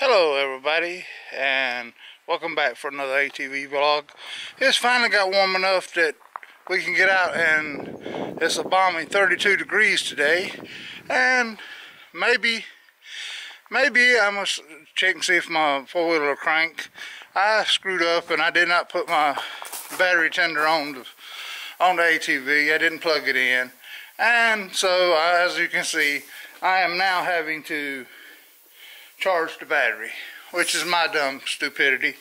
Hello everybody, and welcome back for another ATV vlog. It's finally got warm enough that we can get out, and it's a balmy 32 degrees today. And maybe I'm gonna check and see if my four-wheeler will crank. I screwed up and I did not put my battery tender on the ATV. I didn't plug it in, and so as you can see, I am now having to charge the battery, which is my dumb stupidity.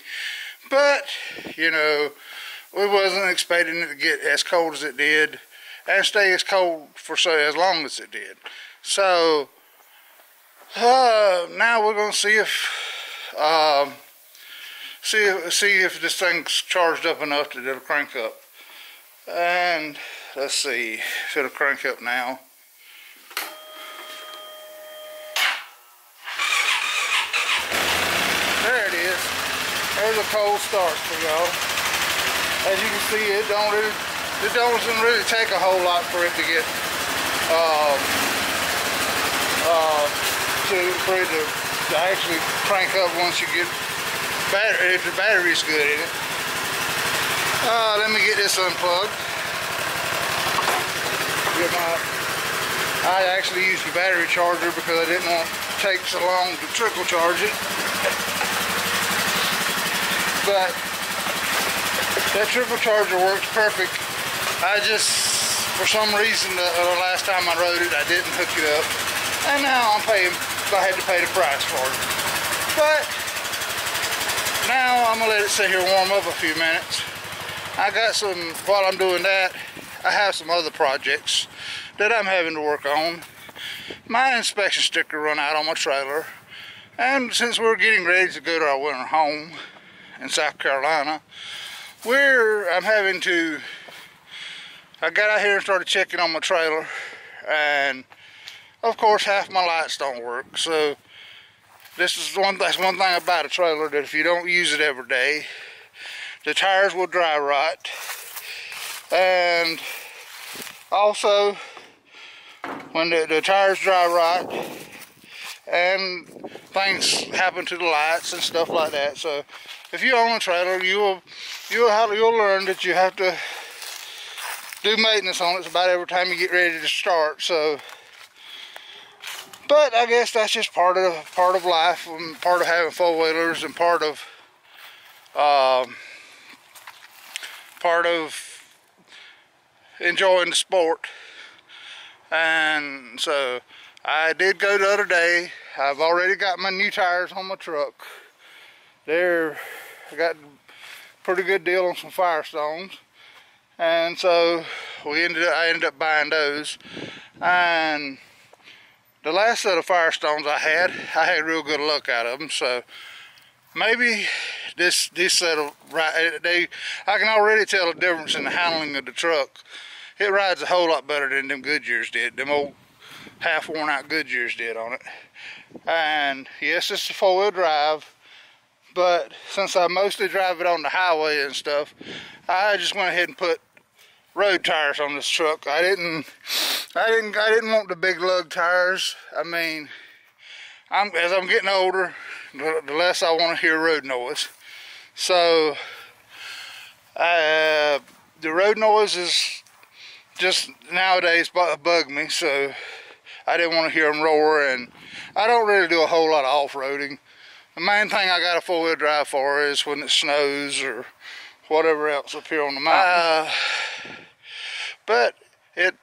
But you know, we wasn't expecting it to get as cold as it did and stay as cold for as long as it did. So now we're gonna see if this thing's charged up enough that it'll crank up. And let's see if it'll crank up now. There's a cold start for y'all. As you can see, it doesn't really take a whole lot for it to get to actually crank up once you get battery, if the battery's good in it. Let me get this unplugged. I actually used the battery charger because I didn't want to take so long to trickle charge it. But that triple charger works perfect. I just, for some reason, the last time I rode it, I didn't hook it up, and now I had to pay the price for it. But now I'm gonna let it sit here warm up a few minutes. While I'm doing that, I have some other projects that I'm having to work on. My inspection sticker run out on my trailer, and since we're getting ready to go to our winter home in South Carolina, I got out here and started checking on my trailer, and of course half my lights don't work. So that's one thing about a trailer, that if you don't use it every day, the tires will dry rot. And also when the tires dry rot and things happen to the lights and stuff like that. So if you own a trailer, you'll learn that you have to do maintenance on it about every time you get ready to start. So, but I guess that's just part of life, and part of having four-wheelers, and part of enjoying the sport. And so I did go the other day. I've already got my new tires on my truck. I got a pretty good deal on some Firestones, and so I ended up buying those. And the last set of Firestones I had real good luck out of them. So maybe this set of I can already tell the difference in the handling of the truck. It rides a whole lot better than them Goodyears did. Them old half worn out Goodyears did on it. And yes, it's a four-wheel drive, but since I mostly drive it on the highway and stuff, I just went ahead and put road tires on this truck. I didn't want the big lug tires. I mean, as I'm getting older, the less I want to hear road noise. So the road noise is just nowadays bug me, so I didn't want to hear them roar. And I don't really do a whole lot of off-roading. The main thing I got a four-wheel drive for is when it snows or whatever else up here on the mountain. But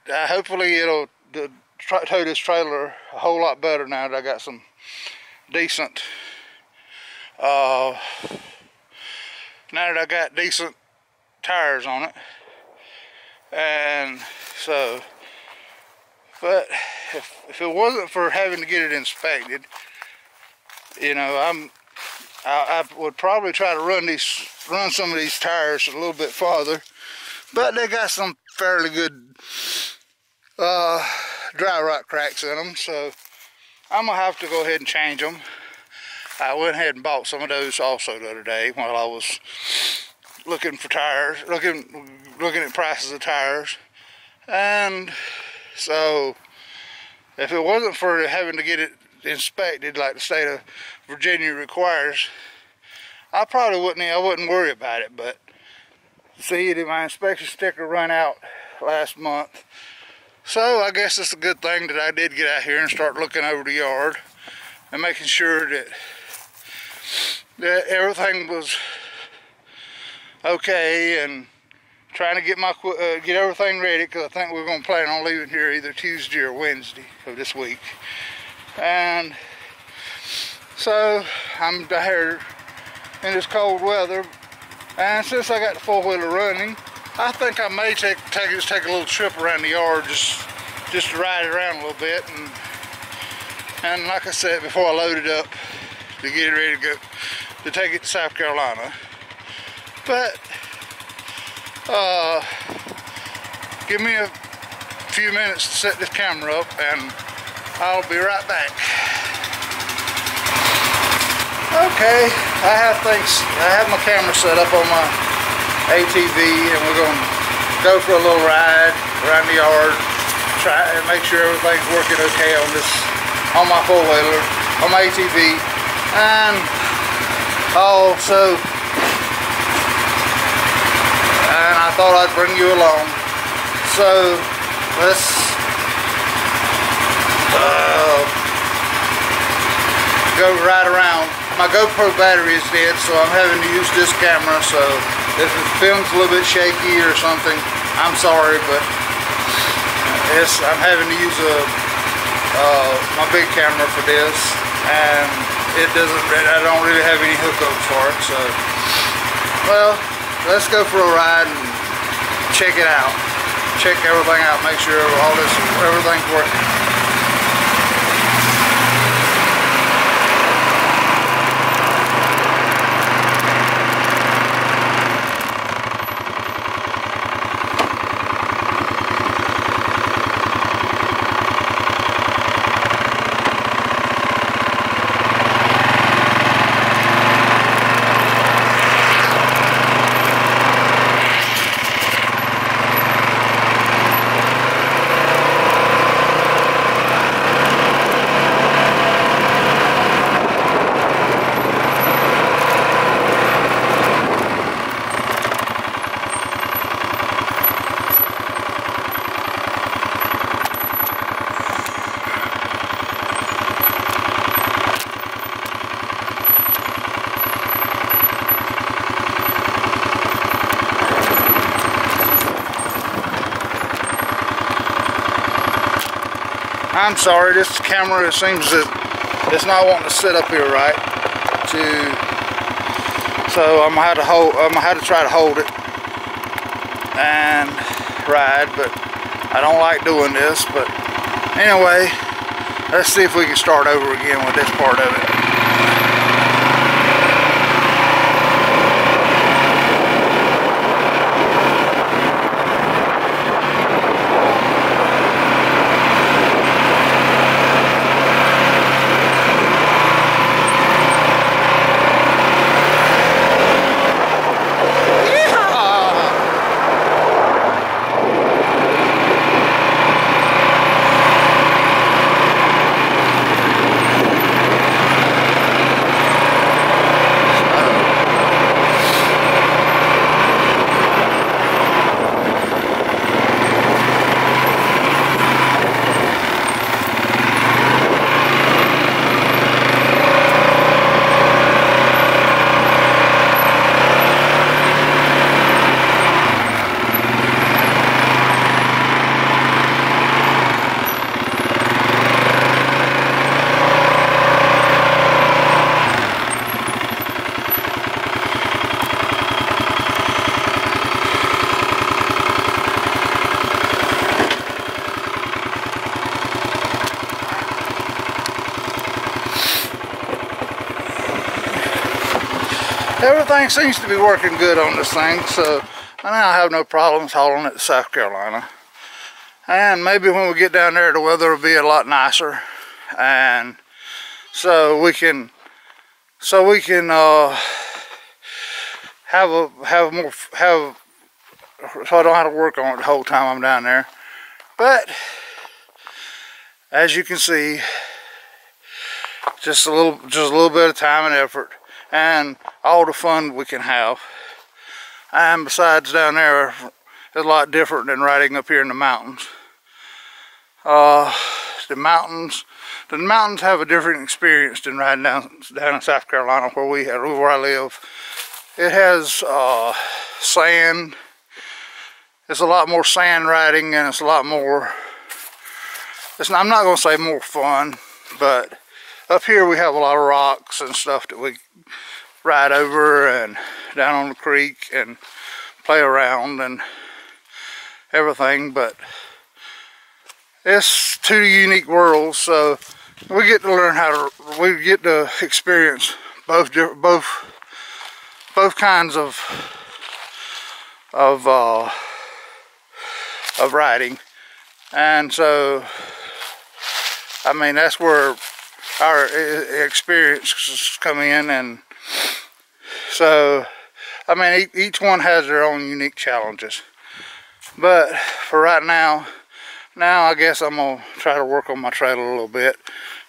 hopefully it'll tow this trailer a whole lot better now that I got some decent tires on it. And so, but if it wasn't for having to get it inspected, you know, I would probably try to run some of these tires a little bit farther. But they got some fairly good dry rot cracks in them, so I'm gonna have to go ahead and change them. I went ahead and bought some of those also the other day while I was looking for tires, looking at prices of tires. And so if it wasn't for having to get it inspected like the state of Virginia requires, I wouldn't worry about it. But see, my inspection sticker ran out last month, so I guess it's a good thing that I did get out here and start looking over the yard and making sure that everything was okay, and trying to get get everything ready, because I think we're going to plan on leaving here either Tuesday or Wednesday of this week. And so I'm here in this cold weather, and since I got the four-wheeler running, I think I may take a little trip around the yard just to ride it around a little bit, and like I said before, I load it up to get it ready to go to take it to South Carolina. But give me a few minutes to set this camera up, and I'll be right back. Okay, I have my camera set up on my ATV, and we're going to go for a little ride around the yard, try and make sure everything's working okay on my four-wheeler, on my ATV, and also, I thought I'd bring you along. So let's go right around. My GoPro battery is dead, so I'm having to use this camera. So if it films a little bit shaky or something, I'm sorry, but I'm having to use my big camera for this, and I don't really have any hookups for it. So, well, let's go for a ride and check it out. Check everything out, make sure everything's working. I'm sorry, this camera, it seems that it's not wanting to sit up here right. So I'm gonna have to try to hold it and ride, but I don't like doing this. But anyway, let's see if we can start over again with this part of it. Everything seems to be working good on this thing, so I now have no problems hauling it to South Carolina. And maybe when we get down there, the weather will be a lot nicer, and so I don't have to work on it the whole time I'm down there. But as you can see, just a little bit of time and effort, and all the fun we can have. And besides, down there is a lot different than riding up here in the mountains. The mountains have a different experience than riding down in South Carolina where I live. It has sand. It's a lot more sand riding, and it's a lot more. I'm not going to say more fun, but up here we have a lot of rocks and stuff that we ride over and down on the creek and play around and everything. But it's two unique worlds, so we get to learn we get to experience both kinds of riding. And so, I mean, that's where our experiences come in. And so, I mean, each one has their own unique challenges. But for right now I guess I'm gonna try to work on my trailer a little bit,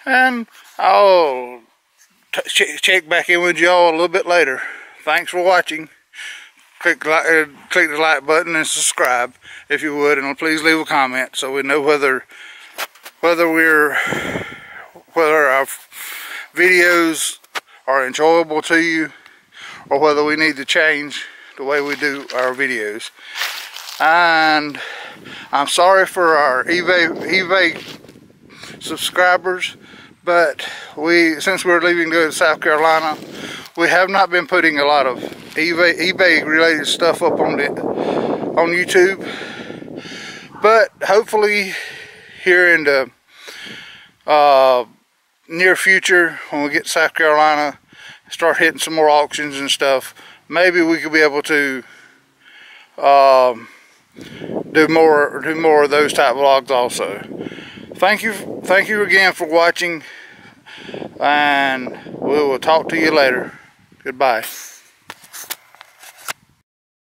and I'll check back in with y'all a little bit later. Thanks for watching. Click the like button and subscribe if you would, and please leave a comment so we know whether our videos are enjoyable to you, or whether we need to change the way we do our videos. And I'm sorry for our eBay subscribers, but since we're leaving to go to South Carolina, we have not been putting a lot of eBay related stuff up on YouTube. But hopefully here in the near future, when we get to South Carolina, start hitting some more auctions and stuff, maybe we could be able to do more of those type vlogs also. Thank you again for watching, and we will talk to you later. Goodbye.